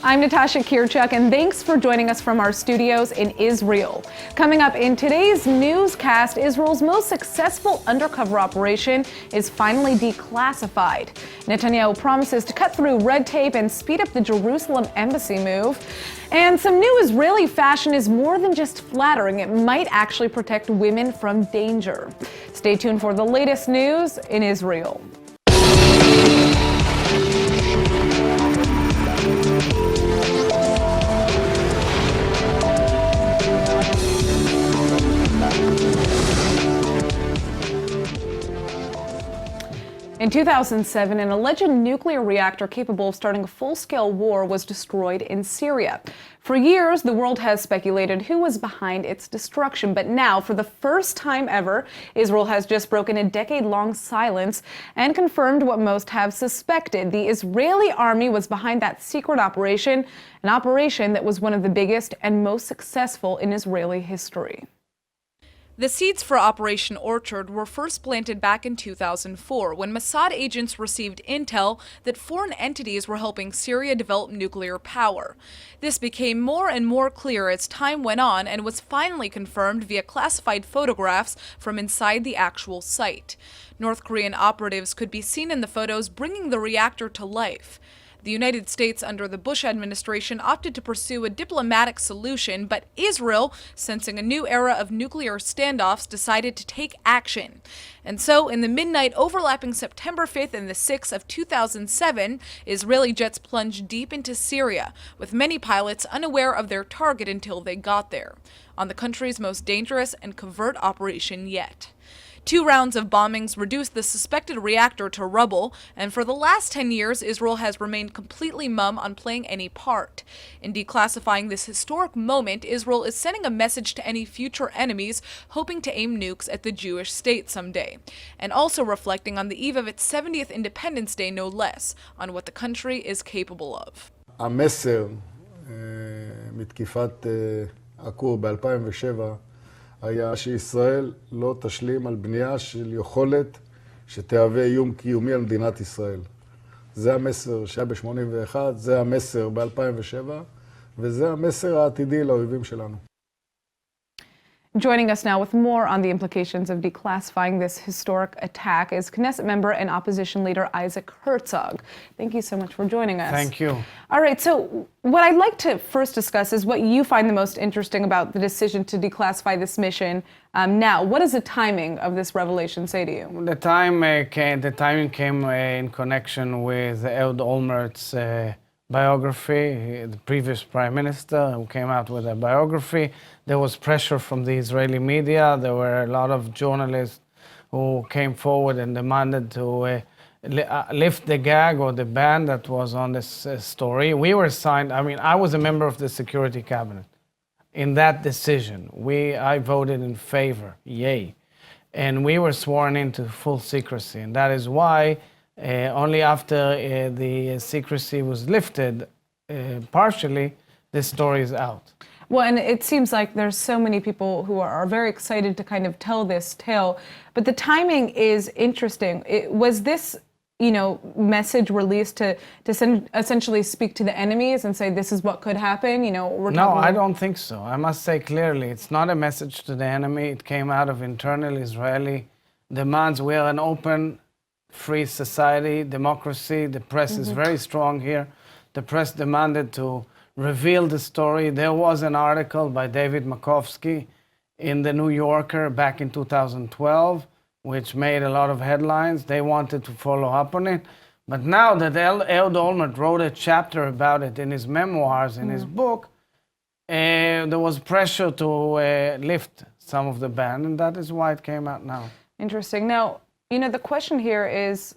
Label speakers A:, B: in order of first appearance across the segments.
A: I'm Natasha Kirchuk, and thanks for joining us from our studios in Israel. Coming up in today's newscast, Israel's most successful undercover operation is finally declassified. Netanyahu promises to cut through red tape and speed up the Jerusalem embassy move. And some new Israeli fashion is more than just flattering. It might actually protect women from danger. Stay tuned for the latest news in Israel. In 2007, an alleged nuclear reactor capable of starting a full-scale war was destroyed in Syria. For years, the world has speculated who was behind its destruction, but now, for the first time ever, Israel has just broken a decade-long silence and confirmed what most have suspected. The Israeli army was behind that secret operation, an operation that was one of the biggest and most successful in Israeli history.
B: The seeds for Operation Orchard were first planted back in 2004 when Mossad agents received intel that foreign entities were helping Syria develop nuclear power. This became more and more clear as time went on and was finally confirmed via classified photographs from inside the actual site. North Korean operatives could be seen in the photos bringing the reactor to life. The United States under the Bush administration opted to pursue a diplomatic solution, but Israel, sensing a new era of nuclear standoffs, decided to take action. And so, in the midnight overlapping September 5th and the 6th of 2007, Israeli jets plunged deep into Syria, with many pilots unaware of their target until they got there, on the country's most dangerous and covert operation yet. 2 rounds of bombings reduced the suspected reactor to rubble, and for the last 10 years, Israel has remained completely mum on playing any part. In declassifying this historic moment, Israel is sending a message to any future enemies hoping to aim nukes at the Jewish state someday, and also reflecting on the eve of its 70th Independence Day, no less, on what the country is capable of.
C: המסר מתקיפת הכור ב-2007 היה שישראל לא תשלים על בנייה של יכולת שתהווה איום קיומי על מדינת ישראל. זה המסר שהיה ב-81, זה המסר ב-2007, וזה המסר העתידי לאויבים שלנו.
A: Joining us now with more on the implications of declassifying this historic attack is Knesset member and opposition leader Isaac Herzog. Thank you so much for joining us.
D: Thank you.
A: All right, so what I'd like to first discuss is what you find the most interesting about the decision to declassify this mission now. What does the timing of this revelation say to you?
D: The timing came in connection with Ehud Olmert's biography, the previous prime minister who came out with a biography. There was pressure from the Israeli media. There were a lot of journalists who came forward and demanded to lift the gag or the ban that was on this story. We were signed, I was a member of the Security Cabinet. In that decision, I voted in favor, yay. And we were sworn into full secrecy. And that is why only after the secrecy was lifted, partially, this story is out.
A: Well, and it seems like there's so many people who are very excited to kind of tell this tale, but the timing is interesting. Was this, message released to essentially speak to the enemies and say this is what could happen?
D: No, I don't think so. I must say clearly, it's not a message to the enemy. It came out of internal Israeli demands. We are an open, free society, democracy. The press is very strong here. The press demanded to reveal the story. There was an article by David Makovsky in the New Yorker back in 2012, which made a lot of headlines. They wanted to follow up on it. But now that Ehud Olmert wrote a chapter about it in his memoirs, in his book, there was pressure to lift some of the ban, and that is why it came out now.
A: Interesting. Now, the question here is,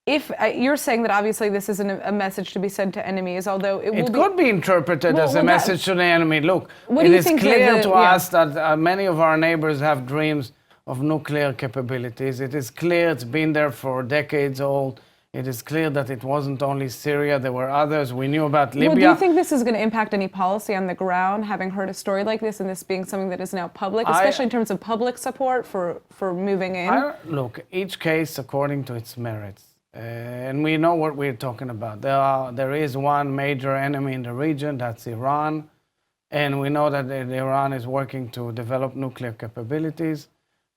A: if you're saying that obviously this isn't a message to be sent to enemies, although it
D: could be interpreted as a message to the enemy. Look, it is clear to us that many of our neighbors have dreams of nuclear capabilities. It is clear it's been there for decades old. It is clear that it wasn't only Syria, there were others. We knew about Libya.
A: Well, do you think this is going to impact any policy on the ground, having heard a story like this and this being something that is now public, especially in terms of public support for moving in?
D: Look, each case according to its merits. And we know what we're talking about. There is one major enemy in the region, that's Iran. And we know that Iran is working to develop nuclear capabilities.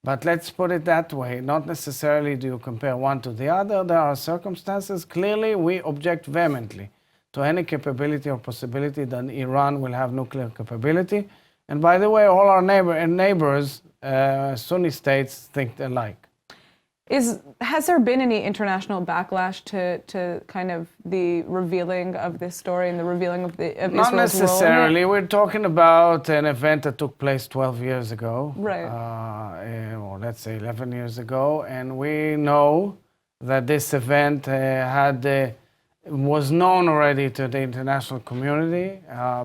D: But let's put it that way, not necessarily do you compare one to the other. There are circumstances. Clearly, we object vehemently to any capability or possibility that Iran will have nuclear capability. And by the way, all our neighbors, Sunni states, think alike.
A: Has there been any international backlash to kind of the revealing of this story and the revealing of Israel's
D: Not necessarily.
A: role?
D: We're talking about an event that took place 12 years ago.
A: Right.
D: Or let's say 11 years ago. And we know that this event was known already to the international community.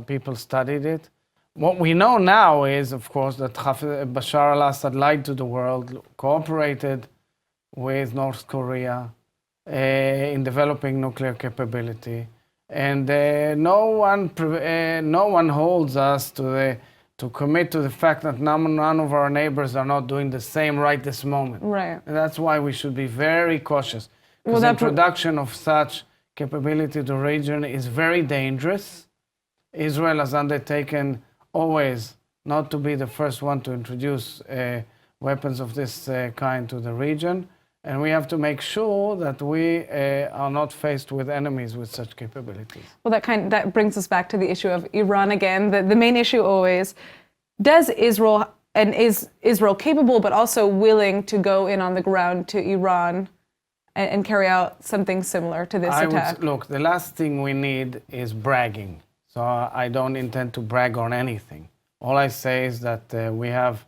D: People studied it. What we know now is, of course, that Bashar al-Assad lied to the world, cooperated with North Korea in developing nuclear capability, and no one holds us to commit to the fact that none of our neighbors are not doing the same right this moment.
A: Right.
D: And that's why we should be very cautious. Because the introduction of such capability to the region is very dangerous. Israel has undertaken always not to be the first one to introduce weapons of this kind to the region. And we have to make sure that we are not faced with enemies with such capabilities.
A: Well, that brings us back to the issue of Iran again. The main issue always, is Israel capable but also willing to go in on the ground to Iran and carry out something similar to this attack?
D: Look, the last thing we need is bragging. So I don't intend to brag on anything. All I say is that we have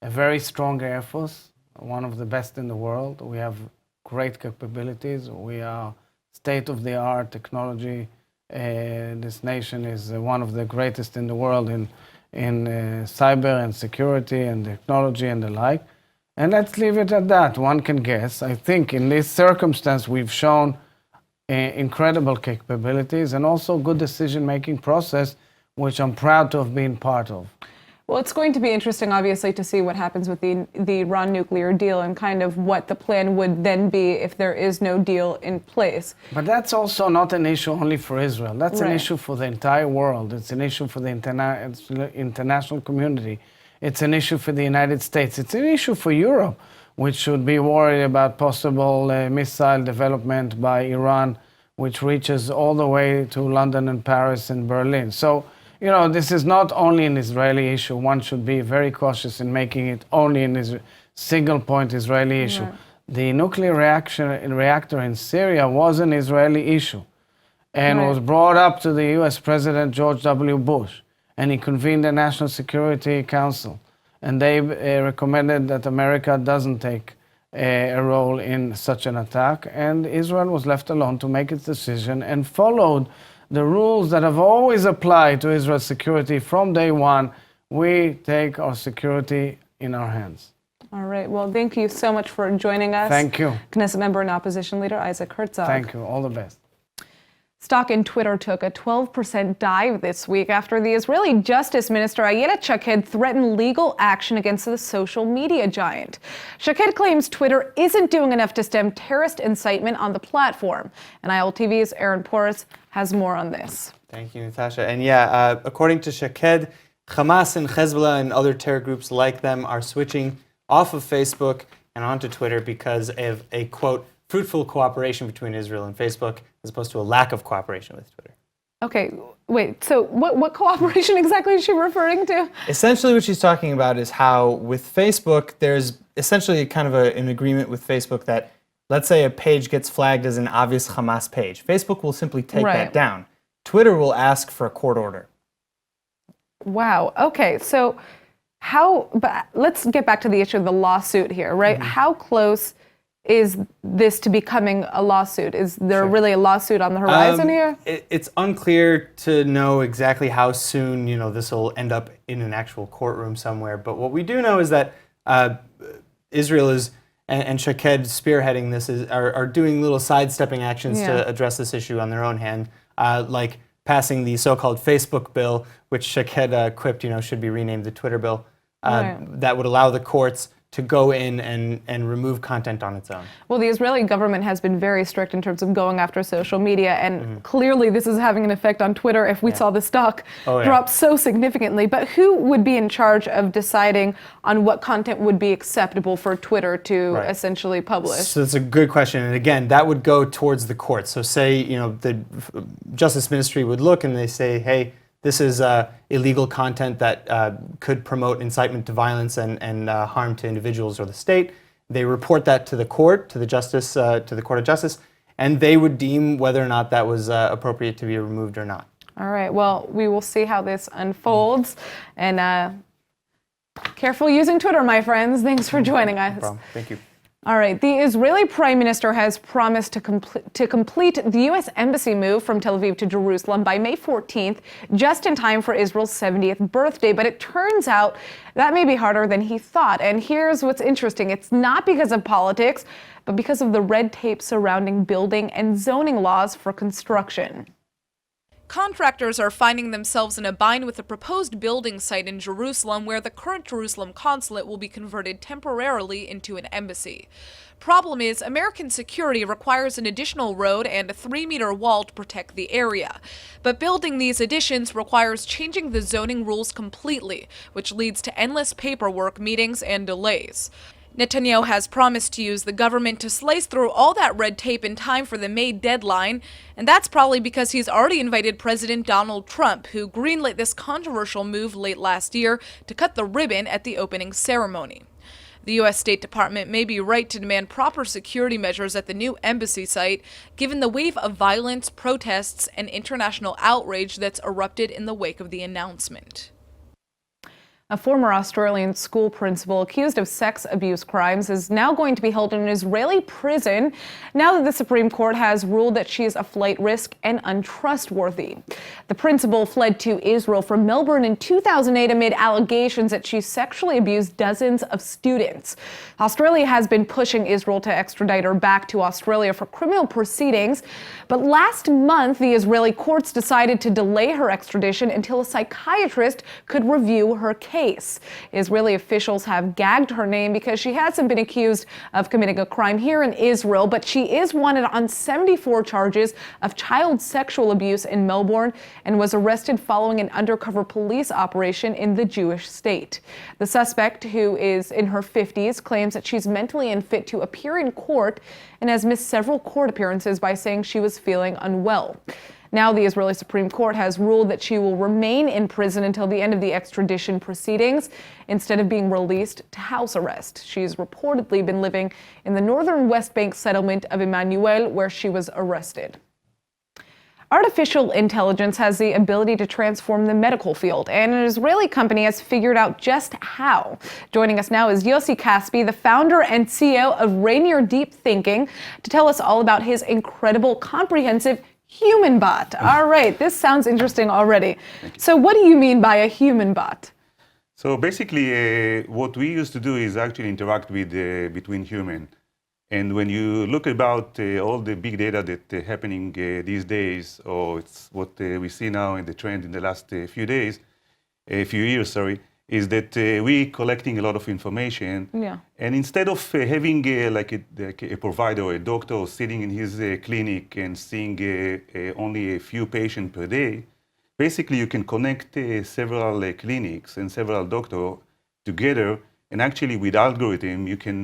D: a very strong Air Force, one of the best in the world. We have great capabilities. We are state-of-the-art technology. This nation is one of the greatest in the world in cyber and security and technology and the like. And let's leave it at that. One can guess. I think in this circumstance, we've shown incredible capabilities and also good decision-making process, which I'm proud to have been part of.
A: Well, it's going to be interesting, obviously, to see what happens with the Iran nuclear deal and kind of what the plan would then be if there is no deal in place.
D: But that's also not an issue only for Israel. That's
A: Right.
D: an issue for the entire world. It's an issue for the international community. It's an issue for the United States. It's an issue for Europe, which should be worried about possible missile development by Iran, which reaches all the way to London and Paris and Berlin. So, you know, this is not only an Israeli issue. One should be very cautious in making it only a single-point Israeli issue.
A: Right.
D: The nuclear reactor in Syria was an Israeli issue and
A: Right.
D: was brought up to the US President George W. Bush, and he convened the National Security Council, and they recommended that America doesn't take a role in such an attack, and Israel was left alone to make its decision and followed the rules that have always applied to Israel's security from day one. We take our security in our hands.
A: All right. Well, thank you so much for joining us.
D: Thank you.
A: Knesset member and opposition leader Isaac Herzog.
D: Thank you. All the best.
A: Stock in Twitter took a 12% dive this week after the Israeli Justice Minister Ayelet Shaked threatened legal action against the social media giant. Shaked claims Twitter isn't doing enough to stem terrorist incitement on the platform. And ILTV's Aaron Porras has more on this.
E: Thank you, Natasha. And yeah, according to Shaked, Hamas and Hezbollah and other terror groups like them are switching off of Facebook and onto Twitter because of a, quote, fruitful cooperation between Israel and Facebook, as opposed to a lack of cooperation with Twitter.
A: Okay, wait, so what cooperation exactly is she referring to?
E: Essentially what she's talking about is how with Facebook, there's essentially kind of an agreement with Facebook that, let's say a page gets flagged as an obvious Hamas page. Facebook will simply take that down. Twitter will ask for a court order.
A: Wow, okay, so but let's get back to the issue of the lawsuit here, right? Mm-hmm. How close is this to becoming a lawsuit? Is there really a lawsuit on the horizon here?
E: It's unclear to know exactly how soon, this will end up in an actual courtroom somewhere. But what we do know is that Israel is, and Shaked spearheading this, are doing little sidestepping actions to address this issue on their own hand, like passing the so-called Facebook bill, which Shaked quipped, should be renamed the Twitter bill, that would allow the courts to go in and remove content on its own.
A: Well, the Israeli government has been very strict in terms of going after social media, and clearly this is having an effect on Twitter if we saw the stock drop so significantly. But who would be in charge of deciding on what content would be acceptable for Twitter to essentially publish?
E: So that's a good question. And again, that would go towards the courts. So say, the Justice Ministry would look and they say, hey, this is illegal content that could promote incitement to violence and harm to individuals or the state. They report that to the court, to the Court of Justice, and they would deem whether or not that was appropriate to be removed or not.
A: All right. Well, we will see how this unfolds, and careful using Twitter, my friends. Thanks for joining us.
E: No problem. Thank you.
A: All right. The Israeli Prime Minister has promised to complete the U.S. embassy move from Tel Aviv to Jerusalem by May 14th, just in time for Israel's 70th birthday. But it turns out that may be harder than he thought. And here's what's interesting. It's not because of politics, but because of the red tape surrounding building and zoning laws for construction.
B: Contractors are finding themselves in a bind with a proposed building site in Jerusalem where the current Jerusalem consulate will be converted temporarily into an embassy. Problem is, American security requires an additional road and a 3-meter wall to protect the area. But building these additions requires changing the zoning rules completely, which leads to endless paperwork, meetings, and delays. Netanyahu has promised to use the government to slice through all that red tape in time for the May deadline, and that's probably because he's already invited President Donald Trump, who greenlit this controversial move late last year to cut the ribbon at the opening ceremony. The U.S. State Department may be right to demand proper security measures at the new embassy site, given the wave of violence, protests, and international outrage that's erupted in the wake of the announcement.
A: A former Australian school principal accused of sex abuse crimes is now going to be held in an Israeli prison now that the Supreme Court has ruled that she is a flight risk and untrustworthy. The principal fled to Israel from Melbourne in 2008 amid allegations that she sexually abused dozens of students. Australia has been pushing Israel to extradite her back to Australia for criminal proceedings, but last month the Israeli courts decided to delay her extradition until a psychiatrist could review her case. Israeli officials have gagged her name because she hasn't been accused of committing a crime here in Israel, but she is wanted on 74 charges of child sexual abuse in Melbourne and was arrested following an undercover police operation in the Jewish state. The suspect, who is in her 50s, claims that she's mentally unfit to appear in court and has missed several court appearances by saying she was feeling unwell. Now the Israeli Supreme Court has ruled that she will remain in prison until the end of the extradition proceedings instead of being released to house arrest. She's reportedly been living in the northern West Bank settlement of Emmanuel, where she was arrested. Artificial intelligence has the ability to transform the medical field, and an Israeli company has figured out just how. Joining us now is Yossi Caspi, the founder and CEO of Rainier Deep Thinking, to tell us all about his incredible, comprehensive human bot. All right, this sounds interesting already. So what do you mean by a human bot?
F: So basically, what we used to do is actually interact with between human. And when you look about all the big data that happening these days, or it's what we see now in the trend in the last few years, is that we collecting a lot of information.
A: Yeah.
F: And instead of having like a provider or a doctor sitting in his clinic and seeing only a few patients per day, basically you can connect several clinics and several doctors together, and actually with algorithm you can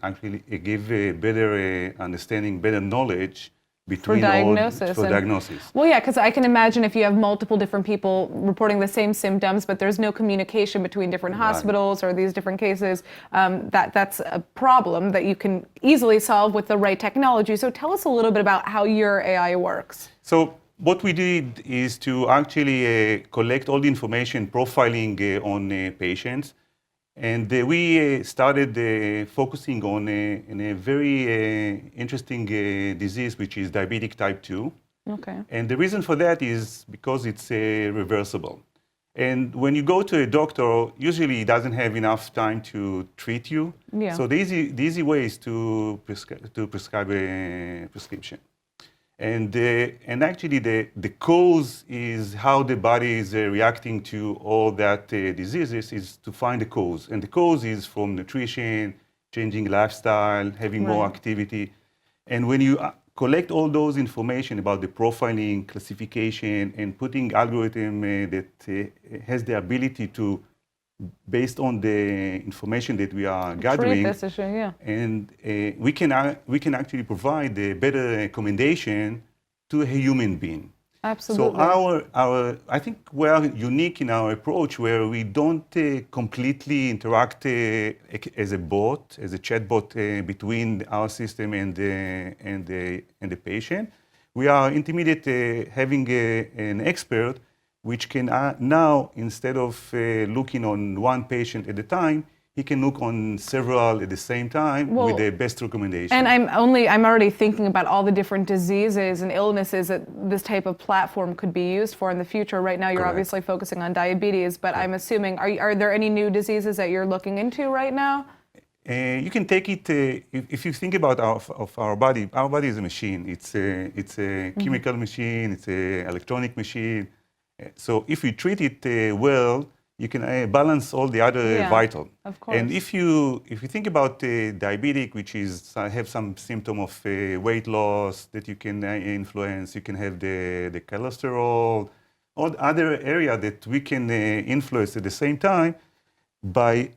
F: actually give a better understanding, better knowledge between
A: for diagnosis. Well, yeah, because I can imagine if you have multiple different people reporting the same symptoms, but there's no communication between different hospitals or these different cases, that's a problem that you can easily solve with the right technology. So tell us a little bit about how your AI works.
F: So what we did is to actually collect all the information, profiling on patients. And we started focusing on a very interesting disease, which is diabetic type 2.
A: Okay. And
F: the reason for that is because it's reversible. And when you go to a doctor, usually he doesn't have enough time to treat you.
A: Yeah.
F: So the easy way is to prescribe a prescription. And actually the cause is how the body is reacting to all that diseases is to find the cause. And the cause is from nutrition, changing lifestyle, having more activity. And when you collect all those information about the profiling, classification, and putting algorithm that has the ability to, based on the information that we are gathering,
A: Treat this issue, yeah.
F: and we can actually provide a better recommendation to a human being.
A: Absolutely.
F: So I think we are unique in our approach, where we don't completely interact as a bot, as a chatbot between our system and the patient. We are intermediate, having an expert, which can now, instead of looking on one patient at a time, he can look on several at the same time with the best recommendation.
A: And I'm already thinking about all the different diseases and illnesses that this type of platform could be used for in the future. Right now, you're obviously focusing on diabetes, but I'm assuming, are there any new diseases that you're looking into right now?
F: You can take it, if you think about our body is a machine. It's a chemical machine, it's an electronic machine. So if we treat it well, you can balance all the other vital.
A: Of course.
F: And if you think about diabetic, which is have some symptom of weight loss that you can influence, you can have the cholesterol, all other area that we can influence at the same time by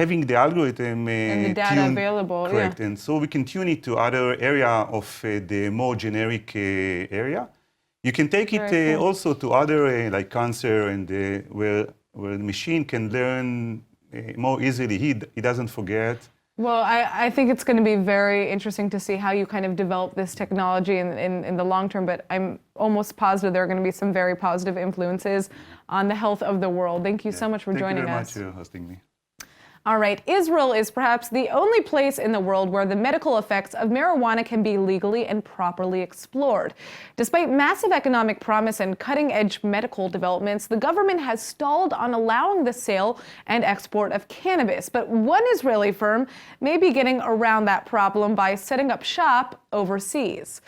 F: having the algorithm
A: and the data available.
F: Correct. And so we can tune it to other area of the more generic area. You can take it also to other like cancer, and where the machine can learn more easily. He doesn't forget.
A: Well, I think it's going to be very interesting to see how you kind of develop this technology in the long term, but I'm almost positive there are going to be some very positive influences on the health of the world. Thank you so much for joining us.
F: Thank you very much for hosting me.
A: All right, Israel is perhaps the only place in the world where the medical effects of marijuana can be legally and properly explored. Despite massive economic promise and cutting-edge medical developments, the government has stalled on allowing the sale and export of cannabis. But one Israeli firm may be getting around that problem by setting up shop overseas.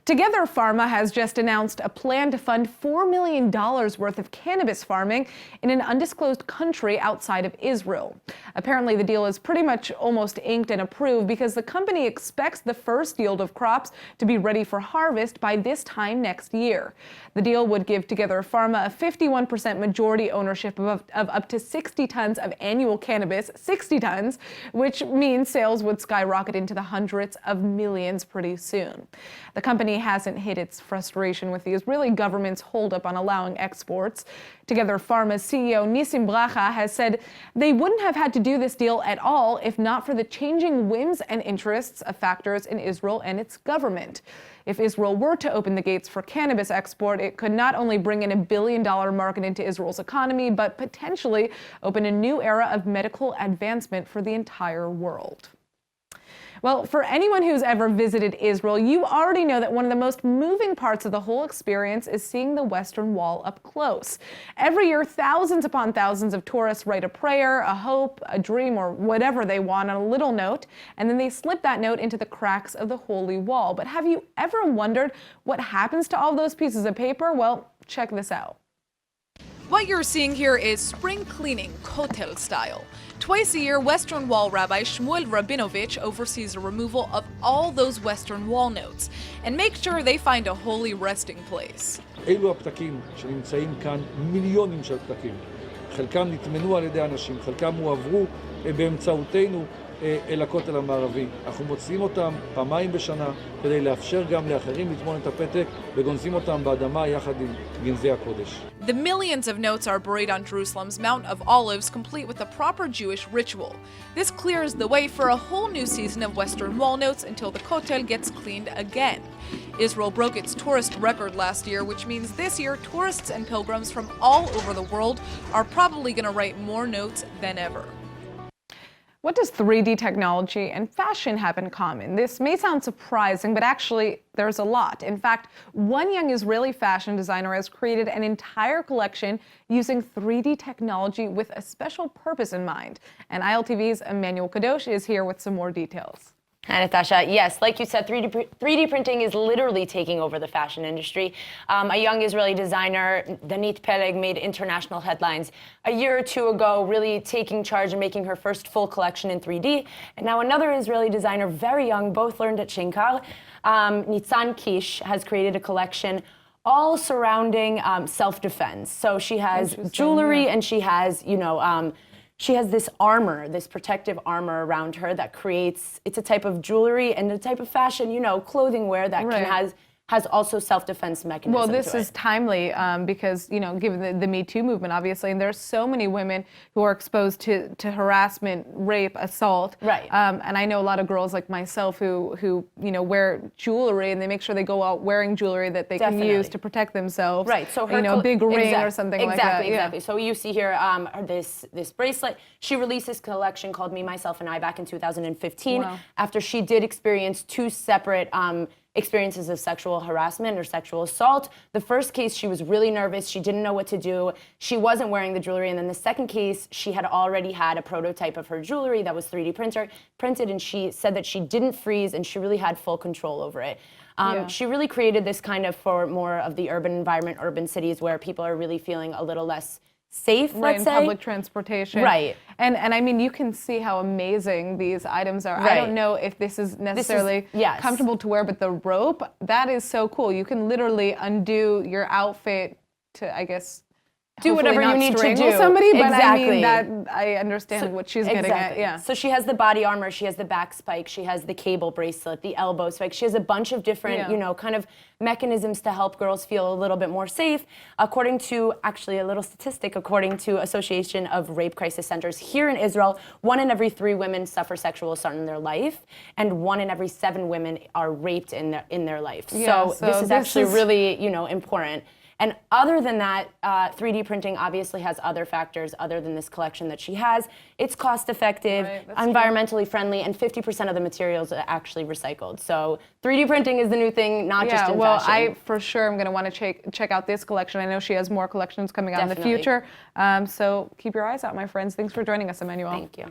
A: Together Pharma has just announced a plan to fund $4 million worth of cannabis farming in an undisclosed country outside of Israel. Apparently, the deal is pretty much almost inked and approved because the company expects the first yield of crops to be ready for harvest by this time next year. The deal would give Together Pharma a 51% majority ownership of up to 60 tons of annual cannabis, 60 tons, which means sales would skyrocket into the hundreds of millions pretty soon. The company hasn't hid its frustration with the Israeli government's holdup on allowing exports. Together Pharma's CEO Nissim Bracha has said they wouldn't have had to do this deal at all if not for the changing whims and interests of factors in Israel and its government. If Israel were to open the gates for cannabis export, it could not only bring in $1 billion market into Israel's economy, but potentially open a new era of medical advancement for the entire world. Well, for anyone who's ever visited Israel, you already know that one of the most moving parts of the whole experience is seeing the Western Wall up close. Every year, thousands upon thousands of tourists write a prayer, a hope, a dream, or whatever they want on a little note, and then they slip that note into the cracks of the Holy Wall. But have you ever wondered what happens to all those pieces of paper? Well, check this out.
B: What you're seeing here is spring cleaning, kotel style. Twice a year, Western Wall Rabbi Shmuel Rabinovich oversees the removal of all those Western Wall notes and makes sure they find a holy resting place.
G: אלו הפתקים שנמצאים כאן, מיליונים של פתקים. חלקם נטמנו על ידי אנשים, חלקם הועברו באמצעותנו אל הכותל המערבי. אנחנו מוציאים אותם פעמיים בשנה כדי לאפשר גם לאחרים לטמון את הפתק וגונזים אותם באדמה יחד עם גנזי הקודש.
B: The millions of notes are buried on Jerusalem's Mount of Olives, complete with a proper Jewish ritual. This clears the way for a whole new season of Western Wall notes until the Kotel gets cleaned again. Israel broke its tourist record last year, which means this year tourists and pilgrims from all over the world are probably going to write more notes than ever.
A: What does 3D technology and fashion have in common? This may sound surprising, but actually there's a lot. In fact, one young Israeli fashion designer has created an entire collection using 3D technology with a special purpose in mind. And ILTV's Emmanuel Kadosh is here with some more details.
H: Hi, Natasha. Yes, like you said, 3D printing is literally taking over the fashion industry. A young Israeli designer, Danit Peleg, made international headlines a year or two ago, really taking charge and making her first full collection in 3D. And now another Israeli designer, very young, both learned at Shenkar, Nitzan Kish, has created a collection all surrounding self-defense. So she has jewelry and she has, she has this armor, this protective armor around her that creates, it's a type of jewelry and a type of fashion, clothing wear that has also self-defense mechanisms.
A: Well, this is timely because, given the Me Too movement, obviously, and there's so many women who are exposed to harassment, rape, assault.
H: Right.
A: And I know a lot of girls like myself who wear jewelry and they make sure they go out wearing jewelry that they can use to protect themselves.
H: Right. So her
A: a big ring or something like that.
H: Exactly. So you see here this bracelet. She released this collection called Me, Myself, and I back in 2015 after she did experience two separate experiences of sexual harassment or sexual assault. The first case, she was really nervous. She didn't know what to do. She wasn't wearing the jewelry. And then the second case, she had already had a prototype of her jewelry that was 3D printed, and she said that she didn't freeze and she really had full control over it. She really created this kind of for more of the urban environment, urban cities where people are really feeling a little less safe, let's say.
A: In public transportation.
H: Right.
A: And I mean, you can see how amazing these items are.
H: Right.
A: I don't know if this is necessarily comfortable to wear, but the rope, that is so cool. You can literally undo your outfit to, I guess,
H: do whatever you need to do.
A: Somebody, but
H: exactly.
A: I mean, I understand what she's getting at. Yeah.
H: So she has the body armor, she has the back spike, she has the cable bracelet, the elbow spike. She has a bunch of different, kind of mechanisms to help girls feel a little bit more safe. According to, actually a little statistic, according to Association of Rape Crisis Centers here in Israel, 1 in every 3 women suffer sexual assault in their life, and 1 in every 7 women are raped in their life. So this is actually really, important. And other than that, 3D printing obviously has other factors other than this collection that she has. It's cost effective, environmentally friendly, and 50% of the materials are actually recycled. So 3D printing is the new thing, not just in fashion.
A: I for sure am going to want to check out this collection. I know she has more collections coming out in the future. So keep your eyes out, my friends. Thanks for joining us, Emmanuel.
H: Thank you.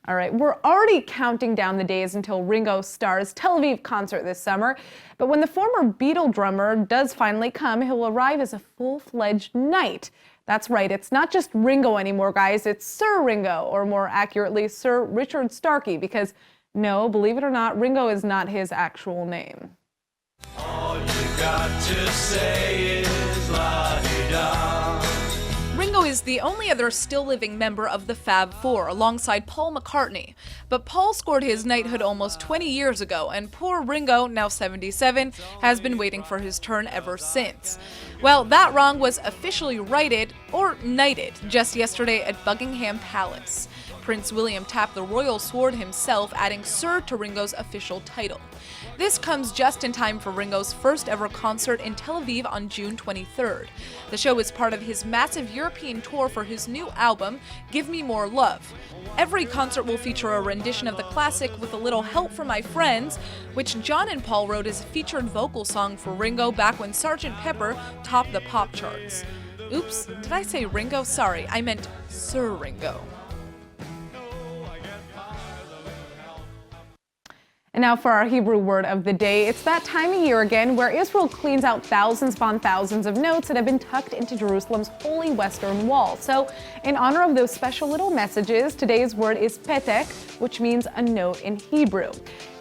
A: All right, we're already counting down the days until Ringo Starr's Tel Aviv concert this summer. But when the former Beatle drummer does finally come, he'll arrive as a full-fledged knight. That's right, it's not just Ringo anymore, guys. It's Sir Ringo, or more accurately, Sir Richard Starkey, because no, believe it or not, Ringo is not his actual name.
I: All you got to say is la-di-da.
B: Ringo is the only other still living member of the Fab Four, alongside Paul McCartney. But Paul scored his knighthood almost 20 years ago, and poor Ringo, now 77, has been waiting for his turn ever since. Well, that wrong was officially righted, or knighted, just yesterday at Buckingham Palace. Prince William tapped the royal sword himself, adding Sir to Ringo's official title. This comes just in time for Ringo's first ever concert in Tel Aviv on June 23rd. The show is part of his massive European tour for his new album, Give Me More Love. Every concert will feature a rendition of the classic With a Little Help from My Friends, which John and Paul wrote as a featured vocal song for Ringo back when Sgt. Pepper topped the pop charts. Oops, did I say Ringo? Sorry, I meant Sir Ringo.
A: And now for our Hebrew word of the day. It's that time of year again where Israel cleans out thousands upon thousands of notes that have been tucked into Jerusalem's holy western wall. So in honor of those special little messages, today's word is petek, which means a note in Hebrew.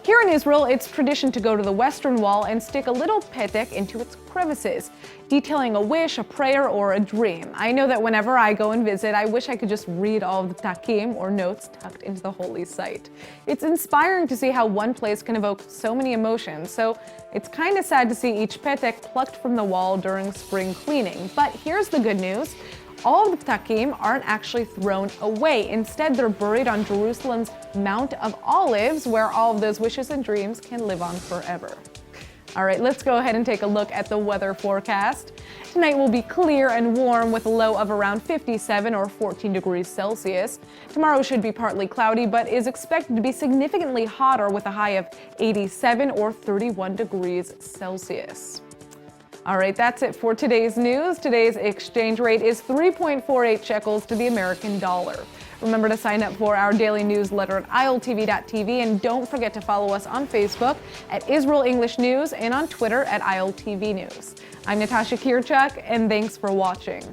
A: Here in Israel, it's tradition to go to the western wall and stick a little petek into its crevices, detailing a wish, a prayer, or a dream. I know that whenever I go and visit, I wish I could just read all of the takim, or notes, tucked into the holy site. It's inspiring to see how one place can evoke so many emotions, so it's kind of sad to see each petek plucked from the wall during spring cleaning. But here's the good news. All of the ptakim aren't actually thrown away. Instead, they're buried on Jerusalem's Mount of Olives, where all of those wishes and dreams can live on forever. All right, let's go ahead and take a look at the weather forecast. Tonight will be clear and warm with a low of around 57 or 14 degrees Celsius. Tomorrow should be partly cloudy, but is expected to be significantly hotter with a high of 87 or 31 degrees Celsius. All right, that's it for today's news. Today's exchange rate is 3.48 shekels to the American dollar. Remember to sign up for our daily newsletter at ILTV.tv, and don't forget to follow us on Facebook at Israel English News and on Twitter at ILTV News. I'm Natasha Kirchuk, and thanks for watching.